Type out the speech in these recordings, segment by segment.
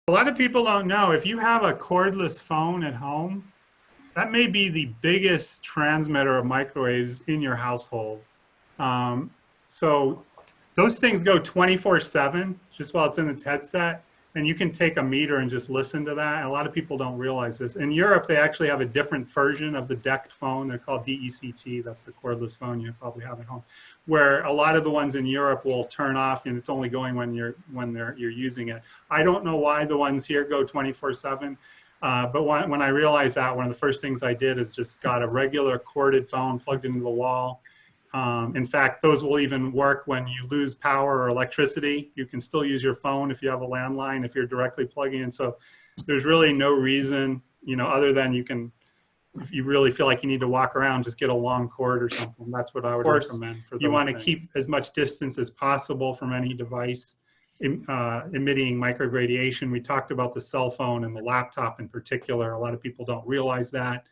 A lot of people don't know, if you have a cordless phone at home, that may be the biggest transmitter of microwaves in your household. Um, so those things go 24/7 just while it's in its headset. And you can take a meter and just listen to that. And a lot of people don't realize this. In Europe, they actually have a different version of the DECT phone. They're called DECT. That's the cordless phone you probably have at home, where a lot of the ones in Europe will turn off and it's only going when you're using it. I don't know why the ones here go 24/7. But when I realized that, one of the first things I did is just got a regular corded phone plugged into the wall. In fact, those will even work when you lose power or electricity. You can still use your phone if you have a landline, if you're directly plugging in. So there's really no reason, other than if you really feel like you need to walk around, just get a long cord or something. That's what I would recommend for those. You want to keep as much distance as possible from any device emitting microwave radiation. We talked about the cell phone and the laptop in particular. A lot of people don't realize that.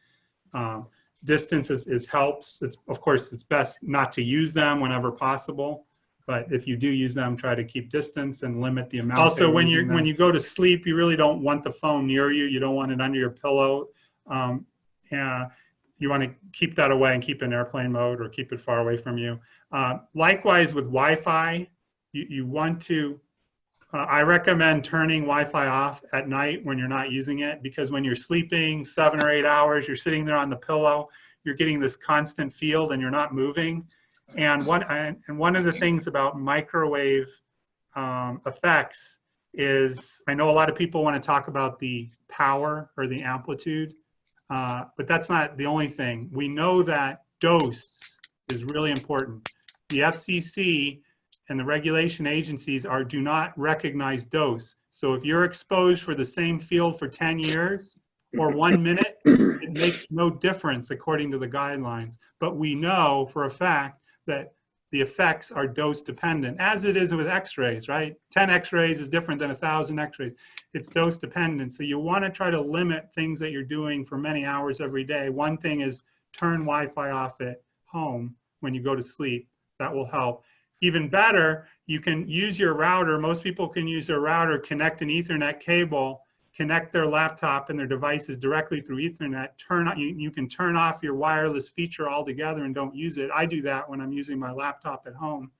Distance helps. Of course, it's best not to use them whenever possible, but if you do use them, try to keep distance and limit the amount. Also, when you go to sleep, you really don't want the phone near you. You don't want it under your pillow. You want to keep that away and keep it in airplane mode or keep it far away from you. Likewise with Wi-Fi, you want to. I recommend turning Wi-Fi off at night when you're not using it, because when you're sleeping 7 or 8 hours, you're sitting there on the pillow, you're getting this constant field and you're not moving. And one of the things about microwave effects is, I know a lot of people want to talk about the power or the amplitude, but that's not the only thing. We know that dose is really important. The FCC and the regulation agencies do not recognize dose. So if you're exposed for the same field for 10 years or 1 minute, it makes no difference according to the guidelines. But we know for a fact that the effects are dose dependent, as it is with x-rays, right? 10 x-rays is different than 1,000 x-rays. It's dose dependent. So you want to try to limit things that you're doing for many hours every day. One thing is turn Wi-Fi off at home when you go to sleep. That will help. Even better, you can use your router. Most people can use their router, connect an Ethernet cable, connect their laptop and their devices directly through Ethernet. You can turn off your wireless feature altogether and don't use it. I do that when I'm using my laptop at home.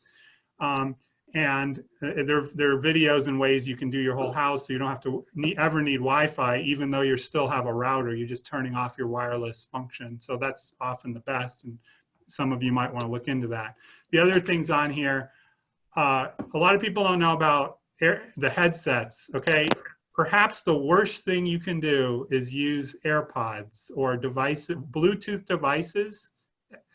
And there are videos and ways you can do your whole house, so you don't have to ever need Wi-Fi, even though you still have a router. You're just turning off your wireless function. So that's often the best. And some of you might want to look into that. The other things on here, a lot of people don't know about the headsets, okay? Perhaps the worst thing you can do is use AirPods or Bluetooth devices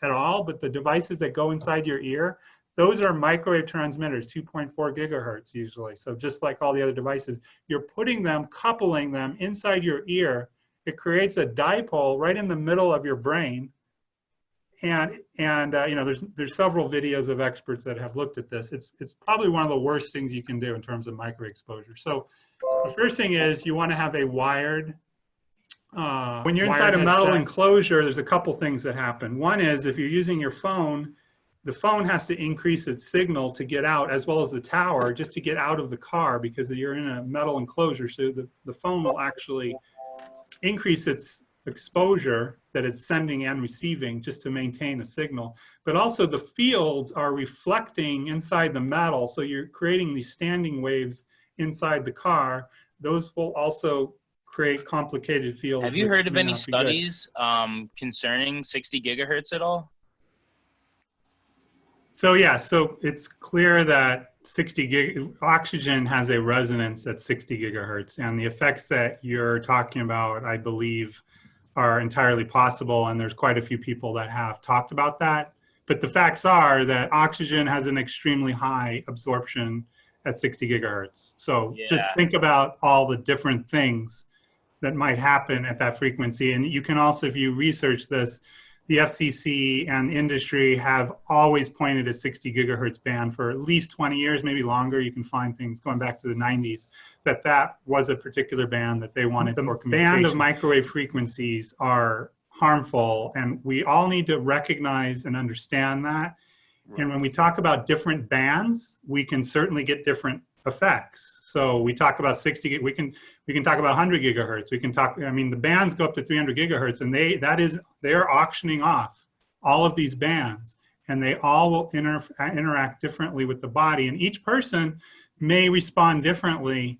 at all, but the devices that go inside your ear, those are microwave transmitters, 2.4 gigahertz usually. So just like all the other devices, you're coupling them inside your ear. It creates a dipole right in the middle of your brain. And there's several videos of experts that have looked at this. It's probably one of the worst things you can do in terms of microwave exposure. So the first thing is you want to have a wired. When you're inside a metal enclosure, there's a couple things that happen. One is if you're using your phone, the phone has to increase its signal to get out, as well as the tower, just to get out of the car, because you're in a metal enclosure. So the phone will actually increase its exposure that it's sending and receiving just to maintain a signal. But also the fields are reflecting inside the metal, so you're creating these standing waves inside the car. Those will also create complicated fields. Have you heard of any studies concerning 60 gigahertz at all? So yeah, so it's clear that oxygen has a resonance at 60 gigahertz, and the effects that you're talking about, I believe, are entirely possible, and there's quite a few people that have talked about that. But the facts are that oxygen has an extremely high absorption at 60 gigahertz. So just think about all the different things that might happen at that frequency. And you can also, if you research this, the FCC and industry have always pointed at 60 gigahertz band for at least 20 years, maybe longer. You can find things going back to the 90s, that was a particular band that they wanted for communication. The band of microwave frequencies are harmful, and we all need to recognize and understand that. And when we talk about different bands, we can certainly get different effects. So we talk about 60, we can talk about 100 gigahertz. We can talk, I mean, the bands go up to 300 gigahertz, and they're auctioning off all of these bands, and they all will interact differently with the body. And each person may respond differently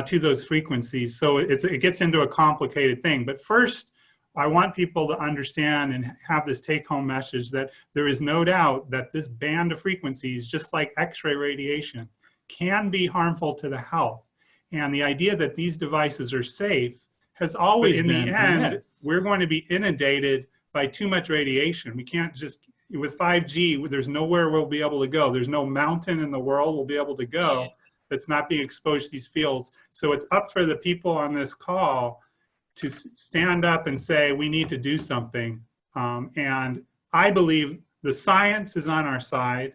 to those frequencies. So it gets into a complicated thing. But first, I want people to understand and have this take-home message that there is no doubt that this band of frequencies, just like X-ray radiation, can be harmful to the health. And the idea that these devices are safe has always been, in the end, we're going to be inundated by too much radiation. We can't just, with 5G, there's nowhere we'll be able to go. There's no mountain in the world we'll be able to go that's not being exposed to these fields. So it's up for the people on this call to stand up and say, we need to do something. And I believe the science is on our side,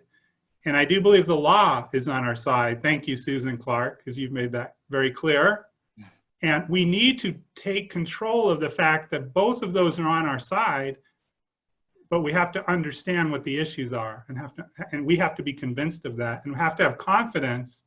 and I do believe the law is on our side. Thank you, Susan Clark, because you've made that very clear. And we need to take control of the fact that both of those are on our side, but we have to understand what the issues are, and we have to be convinced of that, and we have to have confidence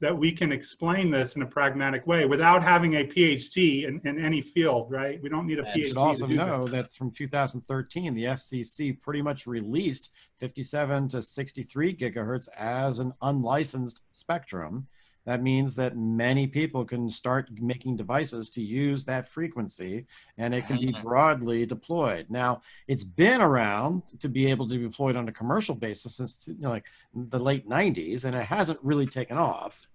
that we can explain this in a pragmatic way without having a PhD in any field, right? We don't need a PhD. You should also know that from 2013, the FCC pretty much released 57 to 63 gigahertz as an unlicensed spectrum. That means that many people can start making devices to use that frequency, and it can be broadly deployed. Now, it's been around to be able to be deployed on a commercial basis since like the late 90s, and it hasn't really taken off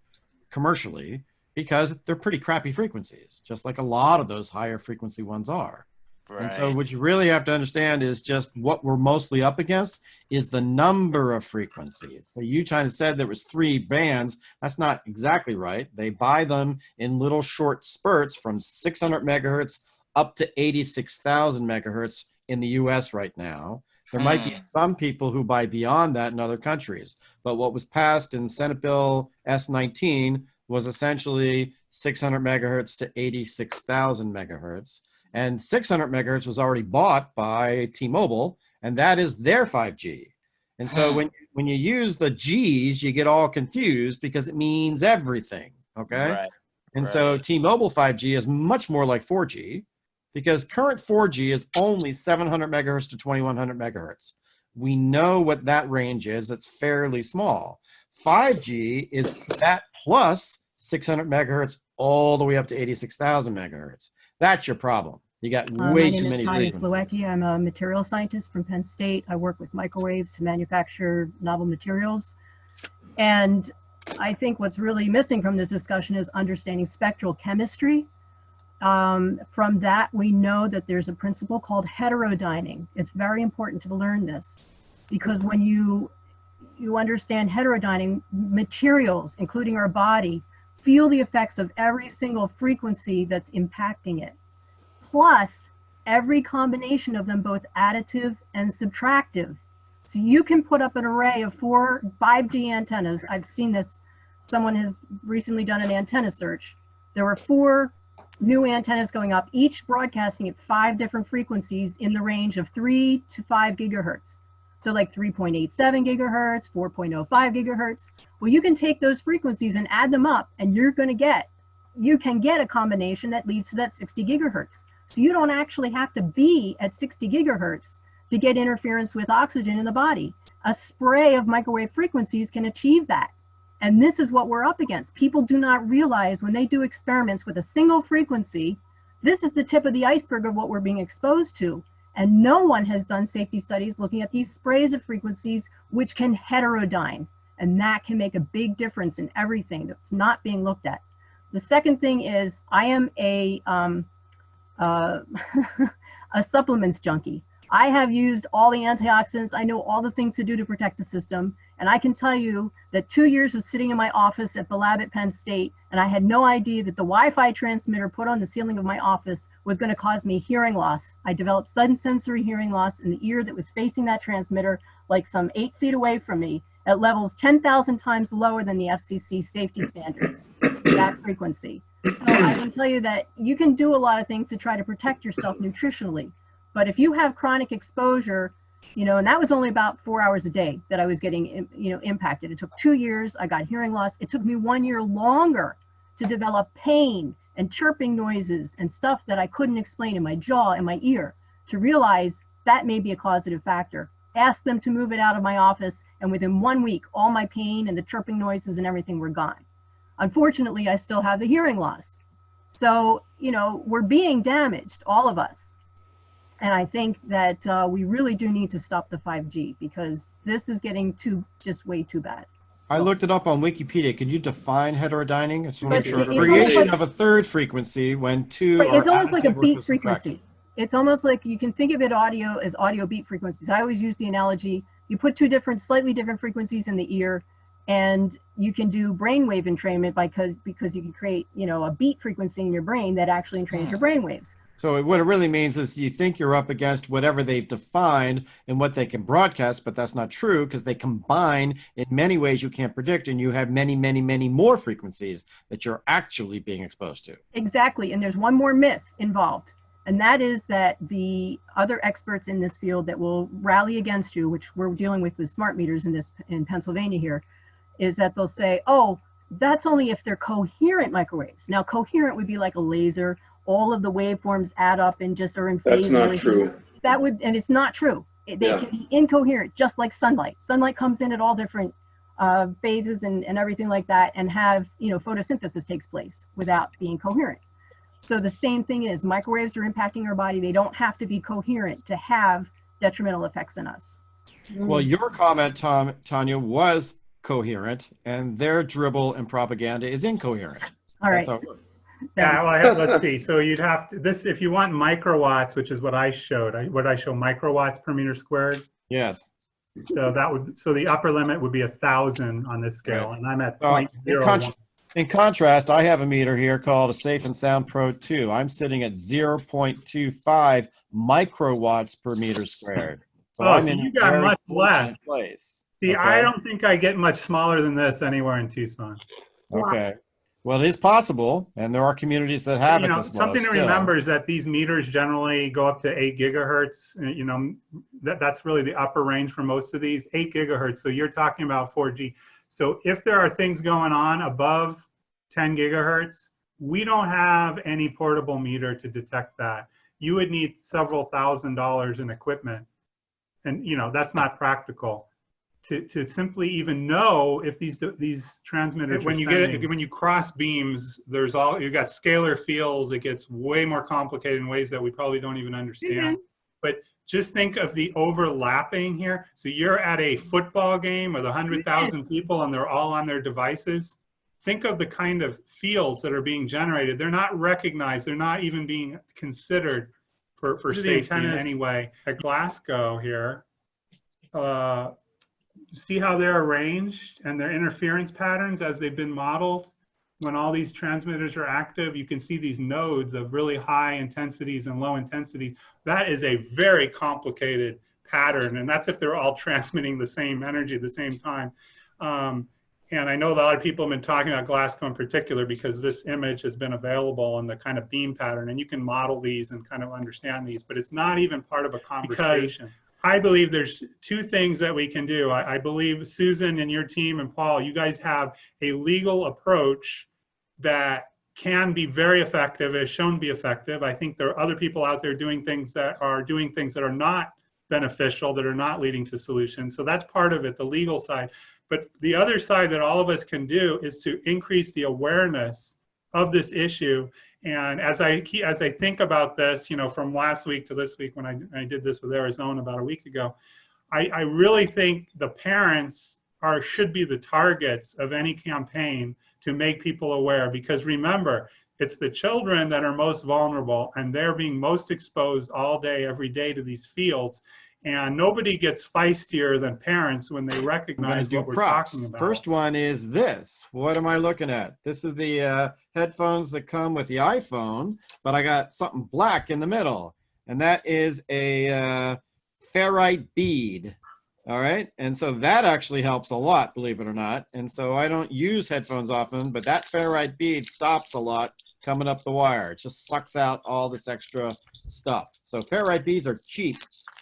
commercially because they're pretty crappy frequencies, just like a lot of those higher frequency ones are. Right. And so what you really have to understand is just what we're mostly up against is the number of frequencies. So you kind of said there was 3 bands. That's not exactly right. They buy them in little short spurts from 600 megahertz up to 86,000 megahertz in the US right now. There might be some people who buy beyond that in other countries. But what was passed in Senate Bill S19 was essentially 600 megahertz to 86,000 megahertz. And 600 megahertz was already bought by T-Mobile, and that is their 5G. And so when you use the G's, you get all confused because it means everything, okay? Right. And so T-Mobile 5G is much more like 4G because current 4G is only 700 megahertz to 2100 megahertz. We know what that range is. It's fairly small. 5G is that plus 600 megahertz all the way up to 86,000 megahertz. That's your problem. You got way too many frequencies. My name is Tanya Slowacki. I'm a material scientist from Penn State. I work with microwaves to manufacture novel materials. And I think what's really missing from this discussion is understanding spectral chemistry. From that, we know that there's a principle called heterodyning. It's very important to learn this because when you understand heterodyning, materials, including our body, feel the effects of every single frequency that's impacting it. Plus, every combination of them, both additive and subtractive. So you can put up an array of 4 5G antennas. I've seen this. Someone has recently done an antenna search. There were 4 new antennas going up, each broadcasting at 5 different frequencies in the range of 3 to 5 gigahertz. So like 3.87 gigahertz, 4.05 gigahertz. Well, you can take those frequencies and add them up, and you can get a combination that leads to that 60 gigahertz. So you don't actually have to be at 60 gigahertz to get interference with oxygen in the body. A spray of microwave frequencies can achieve that. And this is what we're up against. People do not realize when they do experiments with a single frequency, this is the tip of the iceberg of what we're being exposed to. And no one has done safety studies looking at these sprays of frequencies which can heterodyne. And that can make a big difference in everything that's not being looked at. The second thing is I am a supplements junkie. I have used all the antioxidants. I know all the things to do to protect the system. And I can tell you that 2 years of sitting in my office at the lab at Penn State, and I had no idea that the Wi-Fi transmitter put on the ceiling of my office was going to cause me hearing loss. I developed sudden sensory hearing loss in the ear that was facing that transmitter, like some 8 feet away from me, at levels 10,000 times lower than the FCC safety standards for that frequency. So I can tell you that you can do a lot of things to try to protect yourself nutritionally. But if you have chronic exposure, You know, and that was only about 4 hours a day that I was getting, you know, impacted. It took 2 years. I got hearing loss. It took me 1 year longer to develop pain and chirping noises and stuff that I couldn't explain in my jaw and my ear, to realize that may be a causative factor. Asked them to move it out of my office, and within 1 week, all my pain and the chirping noises and everything were gone. Unfortunately, I still have the hearing loss. So, you know, we're being damaged, all of us. And I think that we really do need to stop the 5G, because this is getting just way too bad. I looked it up on Wikipedia. Could you define heterodyning? It's It's a almost creation like- of a third frequency when two Right, are it's almost like a additive or beat subtractive. frequency. It's almost like you can think of it audio as audio beat frequencies. I always use the analogy, you put two slightly different frequencies in the ear, and you can do brainwave entrainment because you can create, you know, a beat frequency in your brain that actually entrains your brain waves. So what it really means is you think you're up against whatever they've defined and what they can broadcast, but that's not true, because they combine in many ways you can't predict, and you have many, many, many more frequencies that you're actually being exposed to. Exactly. And there's one more myth involved. And that is that the other experts in this field that will rally against you, which we're dealing with smart meters in Pennsylvania here, is that they'll say, oh, that's only if they're coherent microwaves. Now, coherent would be like a laser. All of the waveforms add up and just are in phase. That's not true. That would, and it's not true. They can be incoherent, just like sunlight. Sunlight comes in at all different phases and everything like that, and have, you know, photosynthesis takes place without being coherent. So the same thing is, microwaves are impacting our body. They don't have to be coherent to have detrimental effects on us. Well, your comment, Tanya, was coherent, and their dribble and propaganda is incoherent. All right. That's how it works. Yeah, well, let's see. So you'd have to, if you want microwatts, which is what I showed, what I show microwatts per meter squared. Yes. So the upper limit would be 1,000 on this scale, and I'm at In 0.01. contrast, I have a meter here called a Safe and Sound Pro 2. I'm sitting at 0.25 microwatts per meter squared. So Oh, I'm so in you a got very much less. fortunate place. See, Okay. I don't think I get much smaller than this anywhere in Tucson. Okay. Well, it is possible, and there are communities that have You it know, this low something to still. remember is that these meters generally go up to 8 gigahertz. You know, that's really the upper range for most of these, 8 gigahertz. So you're talking about 4G. So if there are things going on above 10 gigahertz, we don't have any portable meter to detect that. You would need several $1,000s in equipment. And, you know, that's not practical to simply even know if these transmitters When you cross beams, you got scalar fields. It gets way more complicated in ways that we probably don't even understand. But just think of the overlapping here. So you're at a football game with 100,000 people, and they're all on their devices. Think of the kind of fields that are being generated. They're not recognized. They're not even being considered for safety in any way. At Glasgow here, see how they're arranged and their interference patterns as they've been modeled. When all these transmitters are active, you can see these nodes of really high intensities and low intensities. That is a very complicated pattern, and that's if they're all transmitting the same energy at the same time. And I know a lot of people have been talking about Glasgow in particular because this image has been available in the kind of beam pattern, and you can model these and kind of understand these, but it's not even part of a conversation. I believe there's two things that we can do. I believe Susan and your team and Paul, you guys have a legal approach that can be very effective, has shown to be effective. I think there are other people out there doing things that are not beneficial, that are not leading to solutions. So that's part of it, the legal side. But the other side that all of us can do is to increase the awareness of this issue. And as I think about this, you know, from last week to this week, when I did this with Arizona about a week ago, I really think the parents should be the targets of any campaign to make people aware. Because remember, it's the children that are most vulnerable, and they're being most exposed all day, every day to these fields. And nobody gets feistier than parents when they recognize what we're talking about. First one is this. What am I looking at? This is the headphones that come with the iPhone, but I got something black in the middle. And that is a ferrite bead. All right. And so that actually helps a lot, believe it or not. And so I don't use headphones often, but that ferrite bead stops a lot coming up the wire. It just sucks out all this extra stuff. So ferrite beads are cheap.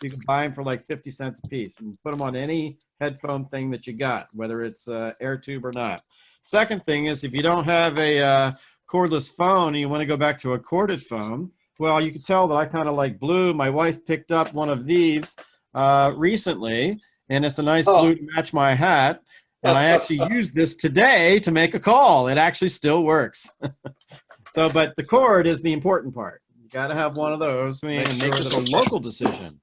You can buy them for like 50 cents a piece and put them on any headphone thing that you got, whether it's air tube or not. Second thing is, if you don't have a cordless phone and you want to go back to a corded phone, well, you can tell that I kind of like blue. My wife picked up one of these recently, and it's a nice blue to match my hat. And I actually used this today to make a call. It actually still works. So, but the cord is the important part. You got to have one of those and make this a local decision.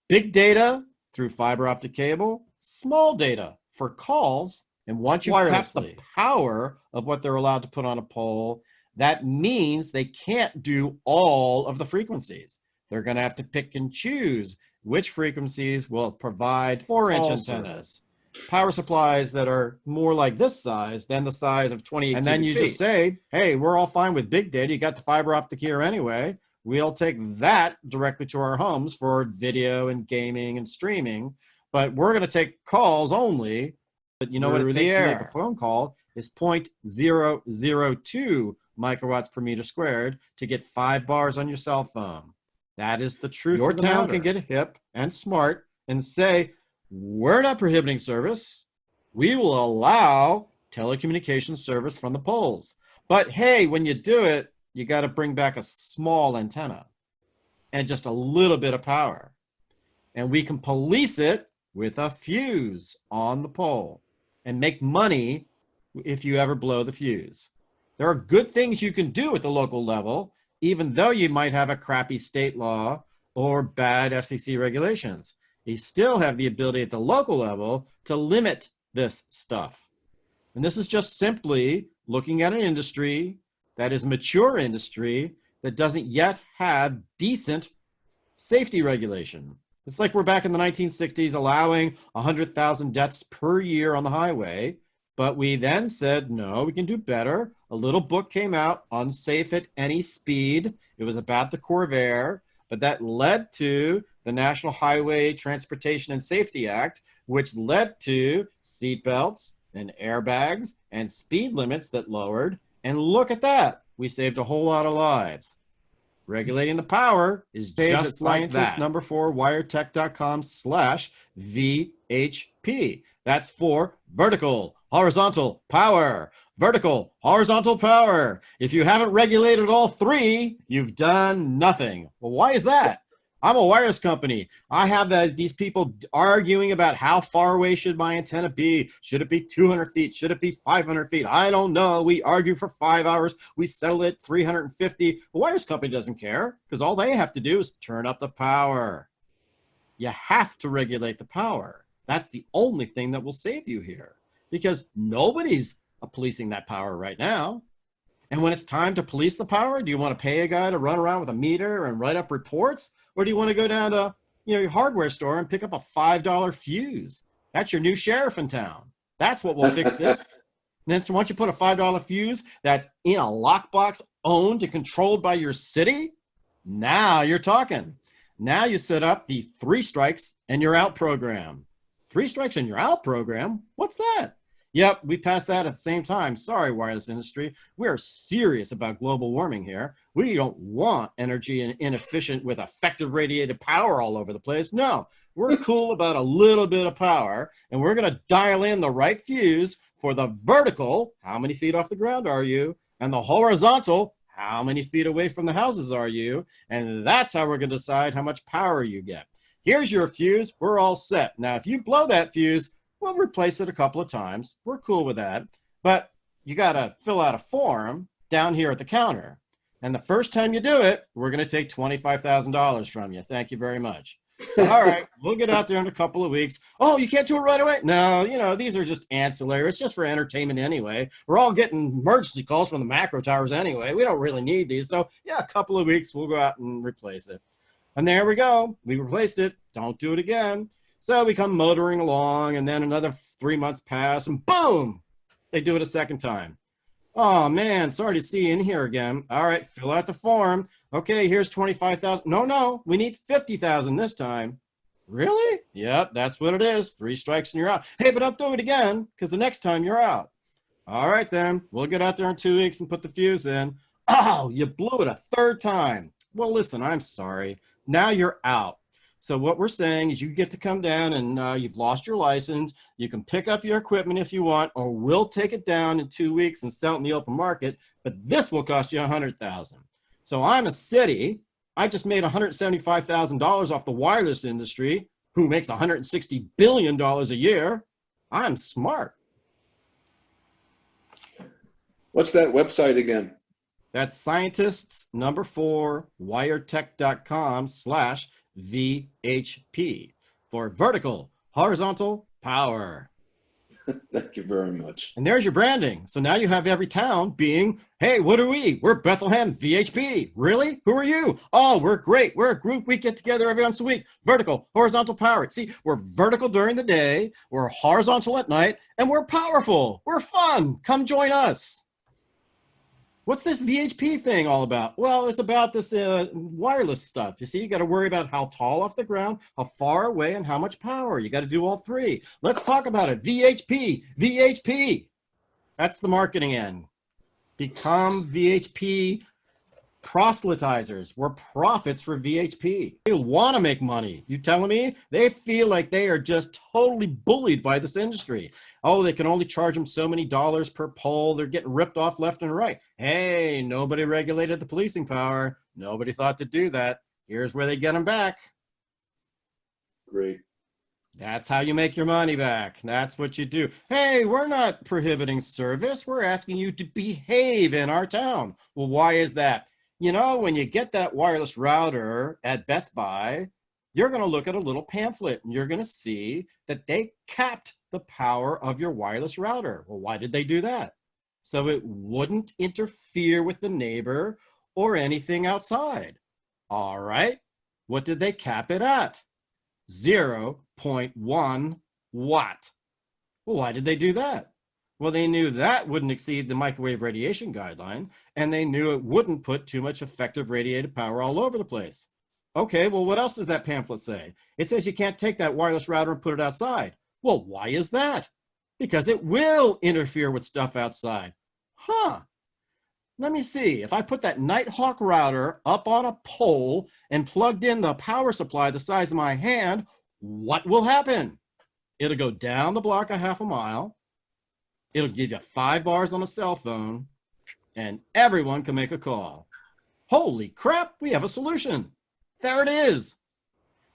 Big data through fiber optic cable, small data for calls. And once you cap the power of what they're allowed to put on a pole, that means they can't do all of the frequencies. They're going to have to pick and choose which frequencies will provide 4-inch antennas, power supplies that are more like this size than the size of 28 and then you just say, hey, we're all fine with big data. You got the fiber optic here anyway. We'll take that directly to our homes for video and gaming and streaming, but we're going to take calls only. But you know what it takes to make a phone call is 0.002 microwatts per meter squared to get 5 bars on your cell phone. That is the truth. Your town can get hip and smart and say, we're not prohibiting service. We will allow telecommunications service from the poles. But hey, when you do it, you got to bring back a small antenna and just a little bit of power. And we can police it with a fuse on the pole and make money if you ever blow the fuse. There are good things you can do at the local level, even though you might have a crappy state law or bad FCC regulations. You still have the ability at the local level to limit this stuff. And this is just simply looking at an industry that is a mature industry that doesn't yet have decent safety regulation. It's like we're back in the 1960s allowing 100,000 deaths per year on the highway, but we then said, no, we can do better. A little book came out, Unsafe at Any Speed. It was about the Corvair, but that led to the National Highway Transportation and Safety Act, which led to seatbelts and airbags and speed limits that lowered. And look at that. We saved a whole lot of lives. Regulating the power is just like that. Number 4, wiretech.com/VHP. That's for vertical, horizontal power. Vertical, horizontal power. If you haven't regulated all 3, you've done nothing. Well, why is that? I'm a wireless company. I have these people arguing about how far away should my antenna be. Should it be 200 feet? Should it be 500 feet? I don't know. We argue for 5 hours. We settle it 350. The wireless company doesn't care because all they have to do is turn up the power. You have to regulate the power. That's the only thing that will save you here because nobody's policing that power right now. And when it's time to police the power, do you want to pay a guy to run around with a meter and write up reports? Or do you want to go down to your hardware store and pick up a $5 fuse? That's your new sheriff in town. That's what will fix this. And then so once you put a $5 fuse that's in a lockbox owned and controlled by your city, now you're talking. Now you set up the 3 strikes and you're out program. 3 strikes and you're out program? What's that? Yep, we passed that at the same time. Sorry, wireless industry. We are serious about global warming here. We don't want energy inefficient with effective radiated power all over the place. No, we're cool about a little bit of power, and we're going to dial in the right fuse for the vertical, how many feet off the ground are you, and the horizontal, how many feet away from the houses are you, and that's how we're going to decide how much power you get. Here's your fuse. We're all set. Now, if you blow that fuse, we'll replace it a couple of times. We're cool with that. But you got to fill out a form down here at the counter. And the first time you do it, we're going to take $25,000 from you. Thank you very much. All right, we'll get out there in a couple of weeks. Oh, you can't do it right away? No, these are just ancillary. It's just for entertainment anyway. We're all getting emergency calls from the macro towers anyway. We don't really need these. So, yeah, a couple of weeks, we'll go out and replace it. And there we go. We replaced it. Don't do it again. So we come motoring along, and then another 3 months pass, and boom, they do it a second time. Oh, man, sorry to see you in here again. All right, fill out the form. Okay, here's $25,000. No, we need $50,000 this time. Really? Yep, that's what it is. 3 strikes and you're out. Hey, but don't do it again, because the next time you're out. All right, then. We'll get out there in 2 weeks and put the fuse in. Oh, you blew it a third time. Well, listen, I'm sorry. Now you're out. So what we're saying is you get to come down and you've lost your license. You can pick up your equipment if you want, or we'll take it down in 2 weeks and sell it in the open market. But this will cost you $100,000. So I'm a city. I just made $175,000 off the wireless industry, who makes $160 billion a year. I'm smart. What's that website again? That's scientists4wiretech.com/VHP for vertical horizontal power. Thank you very much. And there's your branding. So now you have every town being, hey, what are we? We're Bethlehem VHP. Really? Who are you? Oh, we're great. We're a group. We get together every once a week. Vertical, horizontal power. See, we're vertical during the day. We're horizontal at night. And we're powerful. We're fun. Come join us. What's this VHP thing all about? Well, it's about this wireless stuff. You see, you got to worry about how tall off the ground, how far away, and how much power. You got to do all three. Let's talk about it. VHP, VHP. That's the marketing end. Become VHP proselytizers. We're prophets for VHP. They want to make money. You telling me? They feel like they are just totally bullied by this industry. Oh, they can only charge them so many dollars per poll. They're getting ripped off left and right. Hey, nobody regulated the policing power. Nobody thought to do that. Here's where they get them back. Great. That's how you make your money back. That's what you do. Hey, we're not prohibiting service. We're asking you to behave in our town. Well, why is that? You know, when you get that wireless router at Best Buy, you're going to look at a little pamphlet and you're going to see that they capped the power of your wireless router. Well, why did they do that? So it wouldn't interfere with the neighbor or anything outside. All right. What did they cap it at? 0.1 watt. Well, why did they do that? Well, they knew that wouldn't exceed the microwave radiation guideline, and they knew it wouldn't put too much effective radiated power all over the place. Okay, well, what else does that pamphlet say? It says you can't take that wireless router and put it outside. Well, why is that? Because it will interfere with stuff outside. Huh. Let me see. If I put that Nighthawk router up on a pole and plugged in the power supply the size of my hand, what will happen? It'll go down the block a half a mile. It'll give you 5 bars on a cell phone, and everyone can make a call. Holy crap, we have a solution. There it is.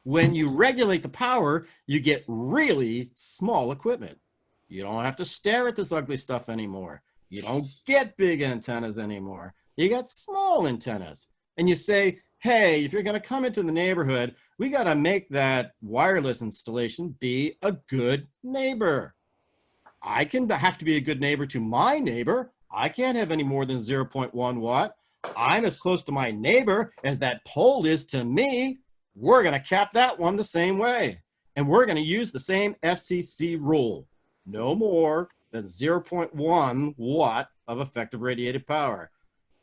When you regulate the power, you get really small equipment. You don't have to stare at this ugly stuff anymore. You don't get big antennas anymore. You got small antennas. And you say, hey, if you're going to come into the neighborhood, we got to make that wireless installation be a good neighbor. I can have to be a good neighbor to my neighbor. I can't have any more than 0.1 watt. I'm as close to my neighbor as that pole is to me. We're going to cap that one the same way. And we're going to use the same FCC rule. No more than 0.1 watt of effective radiated power.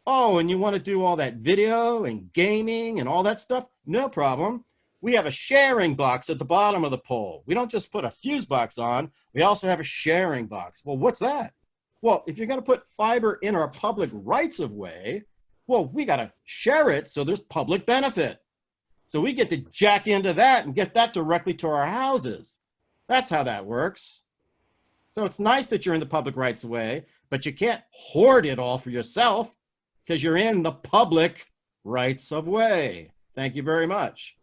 Oh, and you want to do all that video and gaming and all that stuff? No problem. We have a sharing box at the bottom of the pole. We don't just put a fuse box on, we also have a sharing box. Well, what's that? Well, if you're going to put fiber in our public rights of way, well, we got to share it so there's public benefit. So we get to jack into that and get that directly to our houses. That's how that works. So it's nice that you're in the public rights of way, but you can't hoard it all for yourself because you're in the public rights of way. Thank you very much.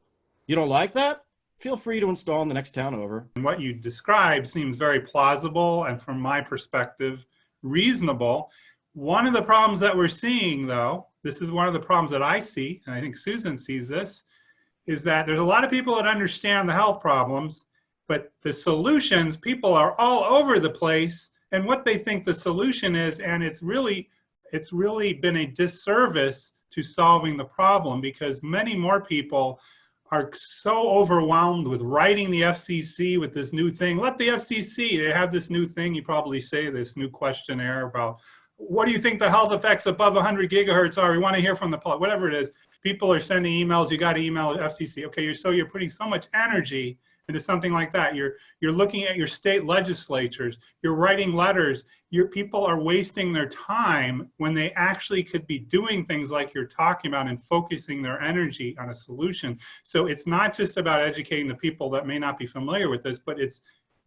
You don't like that? Feel free to install in the next town over. And what you described seems very plausible and, from my perspective, reasonable. One of the problems that we're seeing, though, this is one of the problems that I see, and I think Susan sees this, is that there's a lot of people that understand the health problems, but the solutions, people are all over the place and what they think the solution is, and it's really been a disservice to solving the problem because many more people are so overwhelmed with writing the FCC with this new thing. Let the FCC, they have this new thing, you probably say, this new questionnaire about what do you think the health effects above 100 gigahertz are? We want to hear from the public, whatever it is. People are sending emails, you got to email the FCC. Okay, so you're putting so much energy into something like that. You're looking at your state legislatures, you're writing letters, your people are wasting their time when they actually could be doing things like you're talking about and focusing their energy on a solution. So it's not just about educating the people that may not be familiar with this, but it's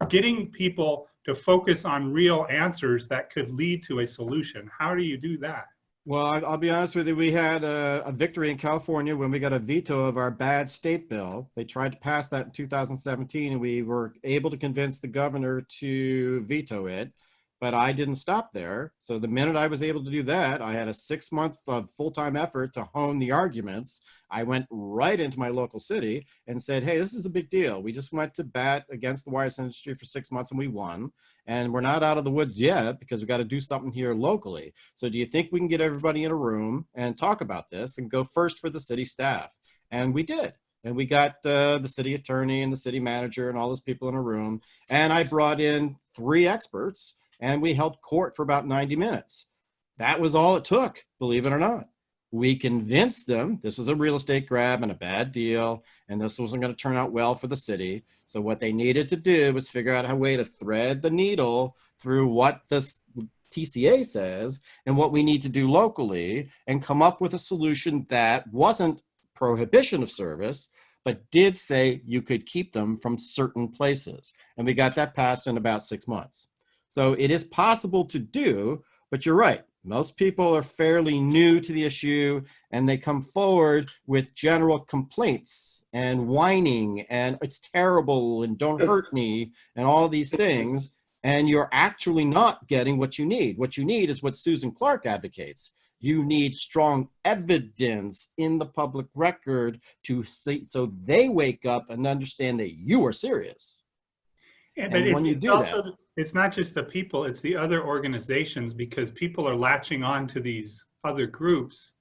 getting people to focus on real answers that could lead to a solution. How do you do that? Well, I'll be honest with you. We had a victory in California when we got a veto of our bad state bill. They tried to pass that in 2017, and we were able to convince the governor to veto it. But I didn't stop there. So the minute I was able to do that, I had a 6-month of full-time effort to hone the arguments. I went right into my local city and said, hey, this is a big deal. We just went to bat against the wireless industry for 6 months and we won. And we're not out of the woods yet because we got to do something here locally. So do you think we can get everybody in a room and talk about this and go first for the city staff? And we did. And we got the city attorney and the city manager and all those people in a room. And I brought in 3 experts. And we held court for about 90 minutes. That was all it took, believe it or not. We convinced them this was a real estate grab and a bad deal, and this wasn't going to turn out well for the city. So what they needed to do was figure out a way to thread the needle through what this TCA says and what we need to do locally and come up with a solution that wasn't prohibition of service, but did say you could keep them from certain places. And we got that passed in about 6 months. So it is possible to do, but you're right. Most people are fairly new to the issue and they come forward with general complaints and whining and it's terrible and don't hurt me and all these things. And you're actually not getting what you need. What you need is what Susan Clark advocates. You need strong evidence in the public record to see, so they wake up and understand that you are serious. And when you do that, it's not just the people, it's the other organizations, because people are latching on to these other groups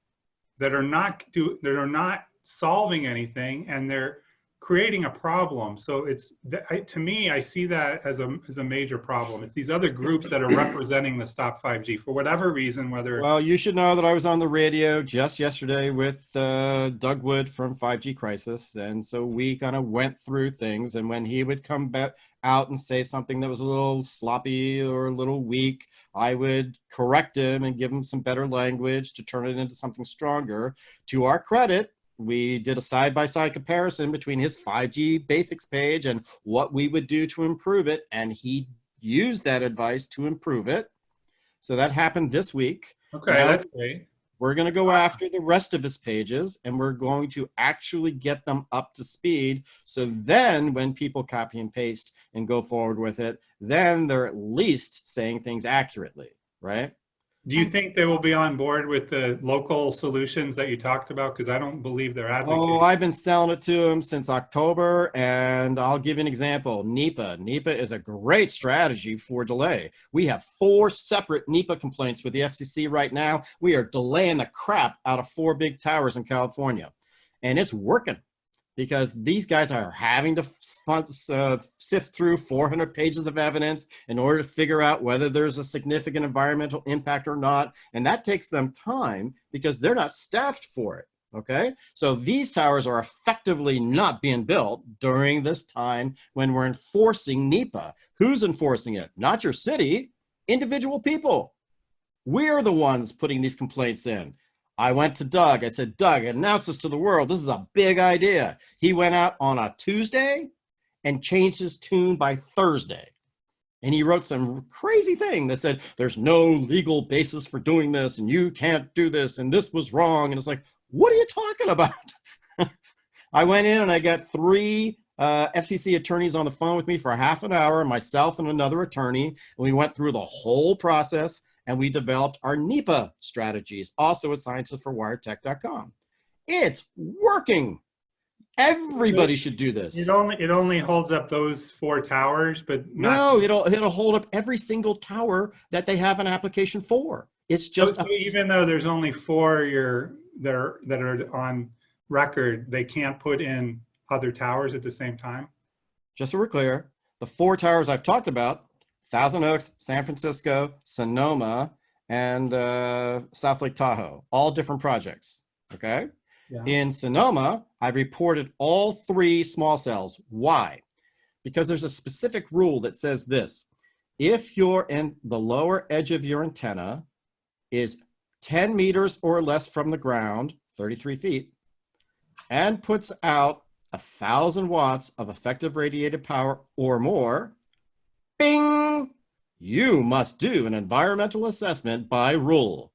that are not solving anything, and they're creating a problem. So to me, I see that as a major problem. It's these other groups that are representing the Stop 5G for whatever reason, whether. Well, you should know that I was on the radio just yesterday with Doug Wood from 5G Crisis. And so we kind of went through things. And when he would come back out and say something that was a little sloppy or a little weak, I would correct him and give him some better language to turn it into something stronger. To our credit, we did a side-by-side comparison between his 5G basics page and what we would do to improve it. And he used that advice to improve it. So that happened this week. Okay, now, that's great. we're going to go after the rest of his pages and we're going to actually get them up to speed. So then when people copy and paste and go forward with it, then they're at least saying things accurately, right? Do you think they will be on board with the local solutions that you talked about? Because I don't believe they're advocating. Oh, I've been selling it to them since October, and I'll give you an example. NEPA. NEPA is a great strategy for delay. We have 4 separate NEPA complaints with the FCC right now. We are delaying the crap out of 4 big towers in California, and it's working because these guys are having to sift through 400 pages of evidence in order to figure out whether there's a significant environmental impact or not. And that takes them time because they're not staffed for it, okay? So these towers are effectively not being built during this time when we're enforcing NEPA. Who's enforcing it? Not your city, individual people. We're the ones putting these complaints in. I went to Doug. I said, Doug, announce this to the world. This is a big idea. He went out on a Tuesday and changed his tune by Thursday. And he wrote some crazy thing that said, there's no legal basis for doing this, and you can't do this, and this was wrong. And it's like, what are you talking about? I went in and I got 3 FCC attorneys on the phone with me for half an hour, myself and another attorney. And we went through the whole process. And we developed our NEPA strategies, also at sciencesforwiredtech.com. It's working. Everybody should do this. It only holds up those 4 towers, but no, it'll hold up every single tower that they have an application for. It's just so even though there's only 4 that are on record, they can't put in other towers at the same time. Just so we're clear, the 4 towers I've talked about, Thousand Oaks, San Francisco, Sonoma, and South Lake Tahoe, all different projects, okay? Yeah. In Sonoma, I've reported all 3 small cells. Why? because there's a specific rule that says this. If the lower edge of your antenna is 10 meters or less from the ground, 33 feet, and puts out 1,000 watts of effective radiated power or more, bing, you must do an environmental assessment by rule.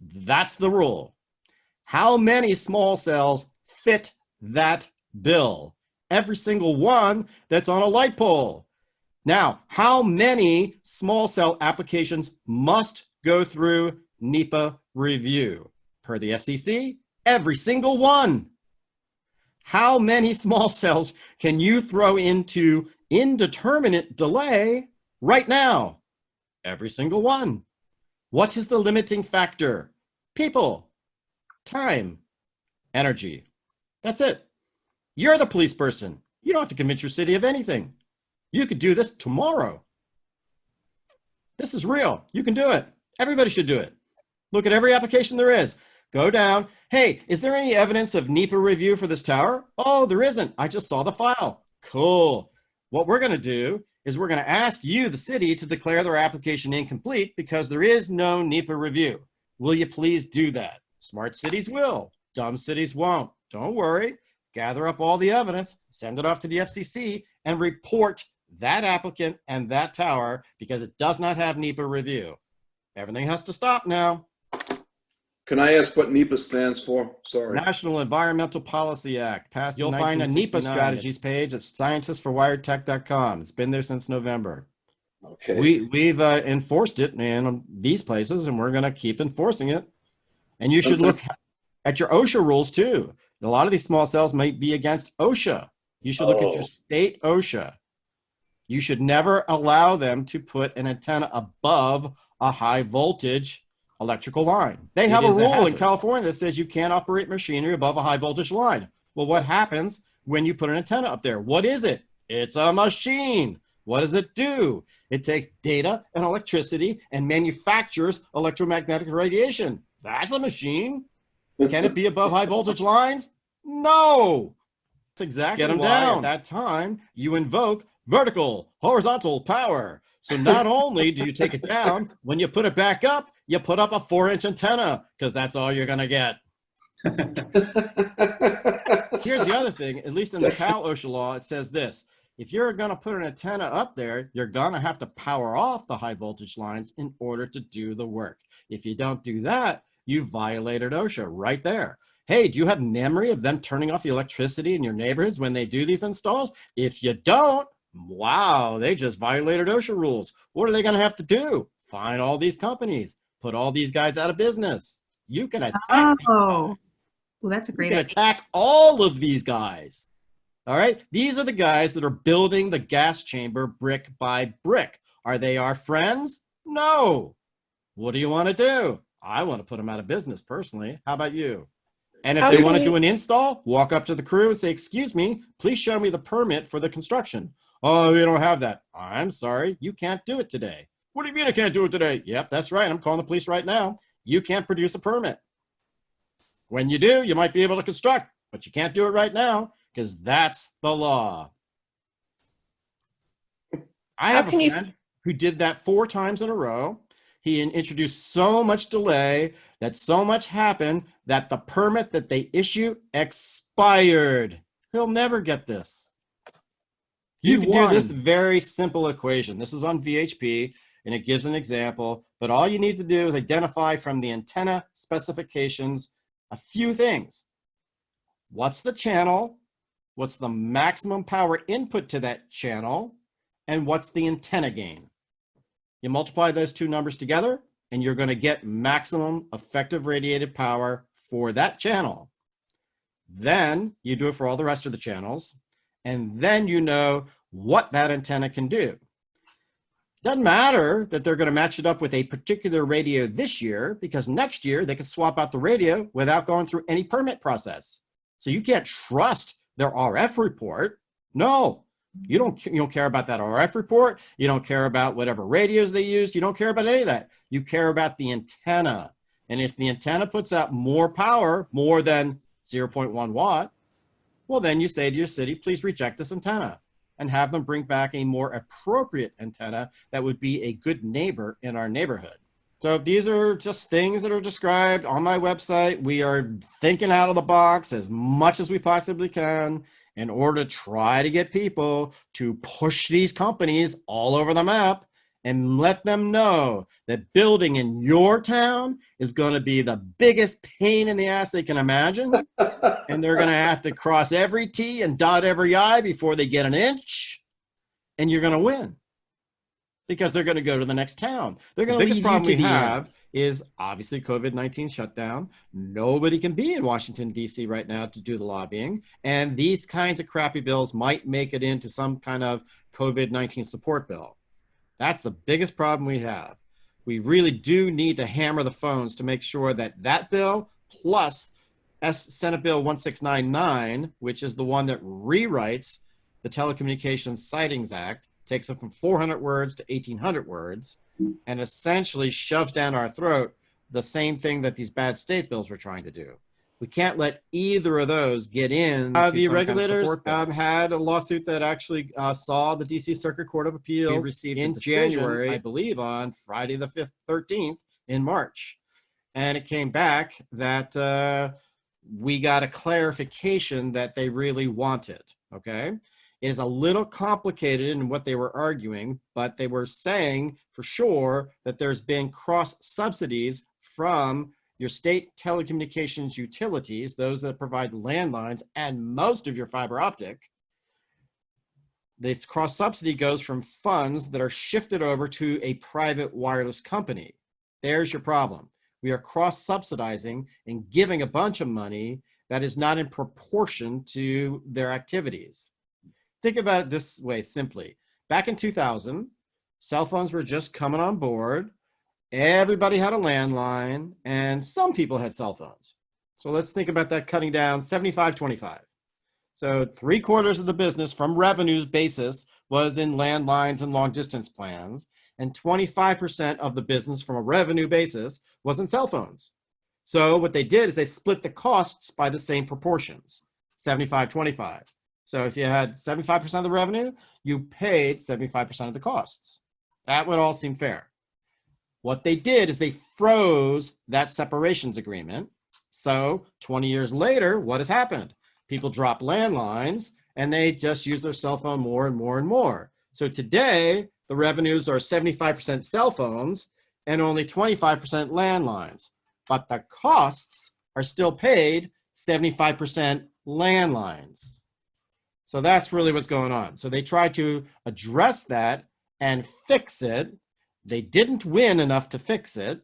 That's the rule. How many small cells fit that bill? Every single one that's on a light pole. Now, how many small cell applications must go through NEPA review? Per the FCC, every single one. How many small cells can you throw into indeterminate delay right now? Every single one. What is the limiting factor? People, time, energy. That's it. You're the police person. You don't have to convince your city of anything. You could do this tomorrow. This is real. You can do it. Everybody should do it. Look at every application there is. Go down. Hey, is there any evidence of NEPA review for this tower? Oh, there isn't. I just saw the file. Cool. What we're going to do is we're going to ask you, the city, to declare their application incomplete because there is no NEPA review. Will you please do that? Smart cities will. Dumb cities won't. Don't worry. Gather up all the evidence, send it off to the FCC, and report that applicant and that tower because it does not have NEPA review. Everything has to stop now. Can I ask what NEPA stands for? Sorry. National Environmental Policy Act. Passed You'll find a NEPA strategies page at scientistsforwiredtech.com. It's been there since November. Okay. We've enforced it, man, on these places, and we're going to keep enforcing it. And you should look at your OSHA rules, too. A lot of these small cells might be against OSHA. You should look at your state OSHA. You should never allow them to put an antenna above a high voltage electrical line. They have a rule in California that says you can't operate machinery above a high voltage line. Well, what happens when you put an antenna up there? What is it? It's a machine. What does it do? It takes data and electricity and manufactures electromagnetic radiation. That's a machine. Can it be above high voltage lines? No. That's exactly Get them why down. At that time, you invoke vertical, horizontal power. So not only do you take it down, when you put it back up, you put up a 4-inch antenna because that's all you're going to get. Here's the other thing, at least in the Cal OSHA law, it says this. If you're going to put an antenna up there, you're going to have to power off the high voltage lines in order to do the work. If you don't do that, you violated OSHA right there. Hey, do you have memory of them turning off the electricity in your neighborhoods when they do these installs? If you don't, wow, they just violated OSHA rules. What are they going to have to do? Fine all these companies, put all these guys out of business. You can attack. Well, that's a great idea. Attack all of these guys. All right. These are the guys that are building the gas chamber brick by brick. Are they our friends? No. What do you want to do? I want to put them out of business personally. How about you? And if they want to do an install, walk up to the crew and say, excuse me, please show me the permit for the construction. Oh, we don't have that. I'm sorry. You can't do it today. What do you mean I can't do it today? Yep, that's right. I'm calling the police right now. You can't produce a permit. When you do, you might be able to construct, but you can't do it right now because that's the law. I have a friend who did that 4 times in a row. He introduced so much delay that so much happened that the permit that they issue expired. He'll never get this. You can do this very simple equation. This is on VHP, and it gives an example. But all you need to do is identify from the antenna specifications a few things. What's the channel? What's the maximum power input to that channel? And what's the antenna gain? You multiply those two numbers together, and you're going to get maximum effective radiated power for that channel. Then you do it for all the rest of the channels, and then you know what that antenna can do. Doesn't matter that they're going to match it up with a particular radio this year, because next year they can swap out the radio without going through any permit process. So you can't trust their RF report. No. You don't care about that RF report. You don't care about whatever radios they used. You don't care about any of that. You care about the antenna. And if the antenna puts out more power, more than 0.1 watt, well, then you say to your city, please reject this antenna. and have them bring back a more appropriate antenna that would be a good neighbor in our neighborhood. So these are just things that are described on my website. We are thinking out of the box as much as we possibly can in order to try to get people to push these companies all over the map and let them know that building in your town is going to be the biggest pain in the ass they can imagine. And they're going to have to cross every T and dot every I before they get an inch. And you're going to win because they're going to go to the next town. They're going to lead you to the have is obviously COVID-19 shutdown. Nobody can be in Washington, D.C. right now to do the lobbying. And these kinds of crappy bills might make it into some kind of COVID-19 support bill. That's the biggest problem we have. We really do need to hammer the phones to make sure that that bill plus Senate Bill 1699, which is the one that rewrites the Telecommunications Sightings Act, takes it from 400 words to 1,800 words, and essentially shoves down our throat the same thing that these bad state bills were trying to do. We can't let either of those get in. The regulators had a lawsuit that actually saw the DC Circuit Court of Appeals received in January, I believe on Friday the 13th in March. And it came back that we got a clarification that they really wanted, okay? It is a little complicated in what they were arguing, but they were saying for sure that there's been cross subsidies from your state telecommunications utilities, those that provide landlines and most of your fiber optic. This cross subsidy goes from funds that are shifted over to a private wireless company. There's your problem. We are cross subsidizing and giving a bunch of money that is not in proportion to their activities. Think about it this way simply. Back in 2000, cell phones were just coming on board. Everybody had a landline, and some people had cell phones. So let's think about that cutting down 75-25. So 3/4 of the business from revenues basis was in landlines and long distance plans, and 25% of the business from a revenue basis was in cell phones. So what they did is they split the costs by the same proportions, 75-25. So if you had 75% of the revenue, you paid 75% of the costs. That would all seem fair. What they did is they froze that separations agreement. So 20 years later, what has happened? People drop landlines and they just use their cell phone more and more and more. So today, the revenues are 75% cell phones and only 25% landlines. But the costs are still paid 75% landlines. So that's really what's going on. So they tried to address that and fix it. They didn't win enough to fix it,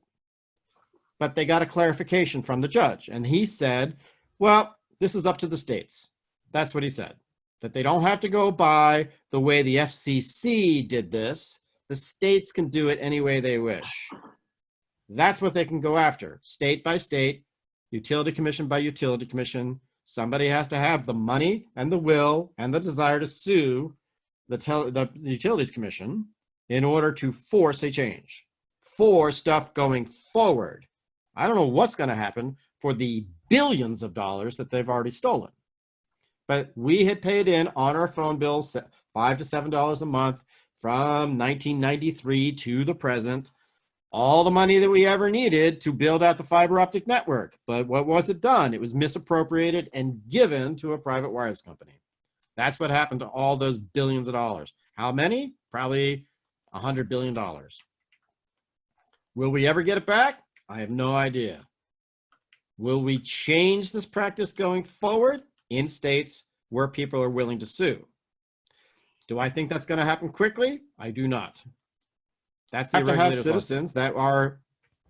but they got a clarification from the judge. And he said, well, this is up to the states. That's what he said, that they don't have to go by the way the FCC did this. The states can do it any way they wish. That's what they can go after, state by state, utility commission by utility commission. Somebody has to have the money and the will and the desire to sue the utilities commission in order to force a change for stuff going forward. I don't know what's going to happen for the billions of dollars that they've already stolen. But we had paid in on our phone bills $5 to $7 a month from 1993 to the present, all the money that we ever needed to build out the fiber optic network. But what was it done? It was misappropriated and given to a private wireless company. That's what happened to all those billions of dollars. How many? Probably $100 billion. Will we ever get it back? I have no idea. Will we change this practice going forward in states where people are willing to sue? Do I think that's going to happen quickly? I do not. That's the have to have citizens that are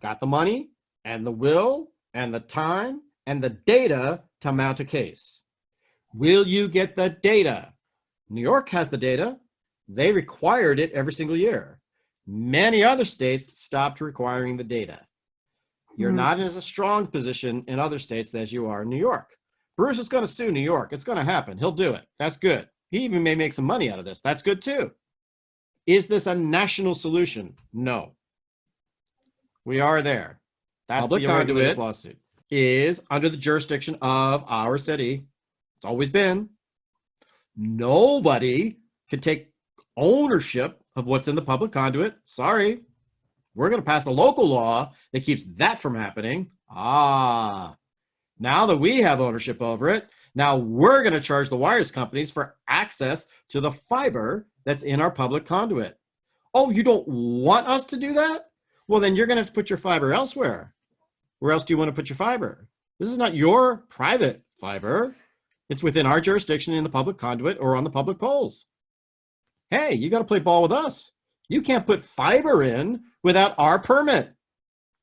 got the money and the will and the time and the data to mount a case. Will you get the data? New York has the data. They required it every single year. Many other states stopped requiring the data. You're not in as a strong position in other states as you are in New York. Bruce is going to sue New York. It's going to happen. He'll do it. That's good. He even may make some money out of this. That's good too. Is this a national solution? No. We are there. That's public conduit lawsuit is under the jurisdiction of our city. It's always been. Nobody can take ownership of what's in the public conduit. Sorry, we're going to pass a local law that keeps that from happening. Now that we have ownership over it, now we're going to charge the wires companies for access to the fiber that's in our public conduit. Oh, you don't want us to do that? Well, then you're going to have to put your fiber elsewhere. Where else do you want to put your fiber? This is not your private fiber. It's within our jurisdiction in the public conduit or on the public poles. Hey, you got to play ball with us. You can't put fiber in without our permit.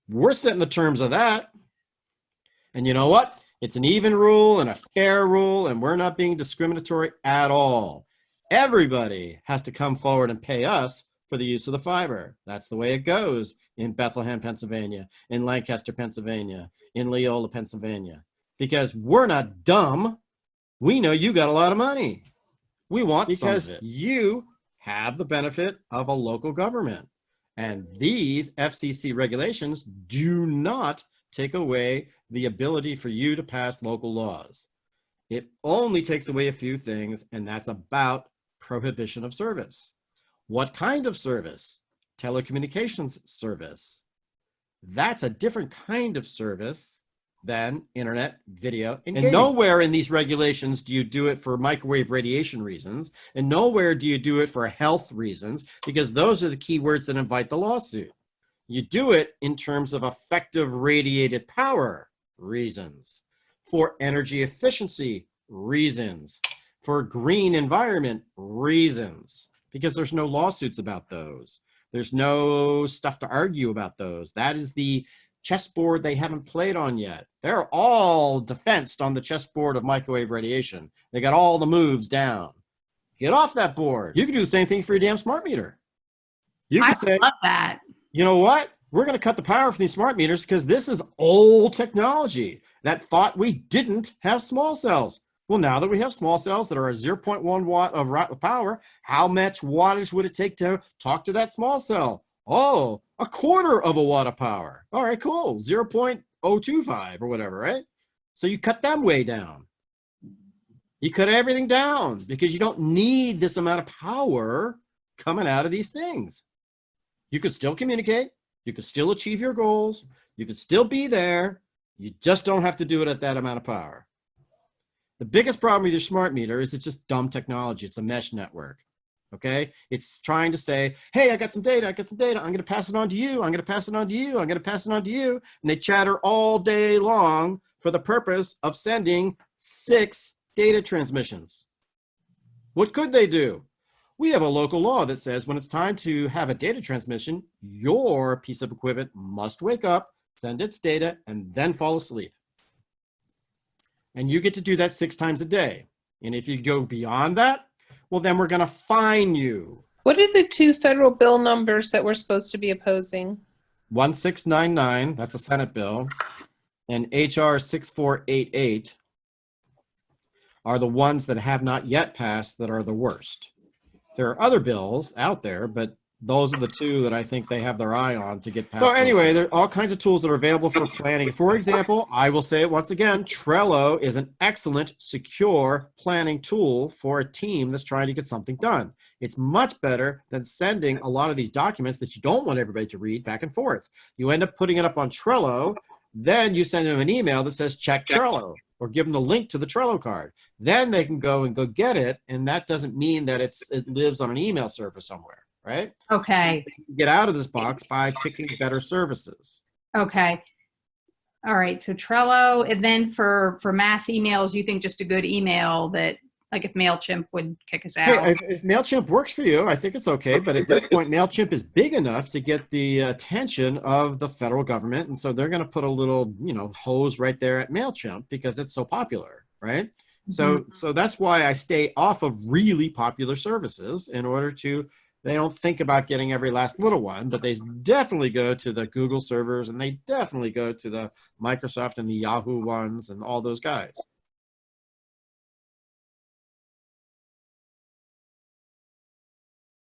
We're setting the terms of that. And you know what? It's an even rule and a fair rule, and we're not being discriminatory at all. Everybody has to come forward and pay us for the use of the fiber. That's the way it goes in Bethlehem, Pennsylvania, in Lancaster, Pennsylvania, in Leola, Pennsylvania. Because we're not dumb. We know you got a lot of money. We want because some of it. You have the benefit of a local government. And these FCC regulations do not take away the ability for you to pass local laws. It only takes away a few things, and that's about prohibition of service. What kind of service? Telecommunications service. That's a different kind of service than internet video engagement. And nowhere in these regulations do you do it for microwave radiation reasons, and nowhere do you do it for health reasons, because those are the key words that invite the lawsuit. You do it in terms of effective radiated power reasons, for energy efficiency reasons, for green environment reasons, because there's no lawsuits about those. There's no stuff to argue about those. That is the chessboard they haven't played on yet. They're all defensed on the chessboard of microwave radiation. They got all the moves down. Get off that board. You can do the same thing for your damn smart meter. You can say, love that. You know what? We're going to cut the power from these smart meters because this is old technology that thought we didn't have small cells. Well, now that we have small cells that are a 0.1 watt of power, how much wattage would it take to talk to that small cell? Oh, a quarter of a watt of power. All right, cool. 0.025 or whatever, right? So you cut them way down. You cut everything down because you don't need this amount of power coming out of these things. You could still communicate. You could still achieve your goals. You could still be there. You just don't have to do it at that amount of power. The biggest problem with your smart meter is it's just dumb technology. It's a mesh network. Okay? It's trying to say, hey, I got some data. I'm going to pass it on to you. I'm going to pass it on to you. I'm going to pass it on to you. And they chatter all day long for the purpose of sending 6 data transmissions. What could they do? We have a local law that says when it's time to have a data transmission, your piece of equipment must wake up, send its data, and then fall asleep. And you get to do that 6 times a day. And if you go beyond that, well, then we're going to fine you. What are the 2 federal bill numbers that we're supposed to be opposing? 1699, that's a Senate bill, and HR 6488 are the ones that have not yet passed that are the worst. There are other bills out there, but those are the 2 that I think they have their eye on to get passed. So anyway, there are all kinds of tools that are available for planning. For example, I will say it once again, Trello is an excellent, secure planning tool for a team that's trying to get something done. It's much better than sending a lot of these documents that you don't want everybody to read back and forth. You end up putting it up on Trello, then you send them an email that says check Trello, or give them the link to the Trello card. Then they can go get it, and that doesn't mean that it lives on an email server somewhere. Right? Okay. Get out of this box by picking better services. Okay. All right. So Trello, and then for mass emails, you think just a good email that, like if MailChimp would kick us out? Hey, if MailChimp works for you, I think it's okay. But at this point, MailChimp is big enough to get the attention of the federal government. And so they're going to put a little, hose right there at MailChimp because it's so popular, right? Mm-hmm. So that's why I stay off of really popular services in order to, they don't think about getting every last little one, but they definitely go to the Google servers and they definitely go to the Microsoft and the Yahoo ones and all those guys.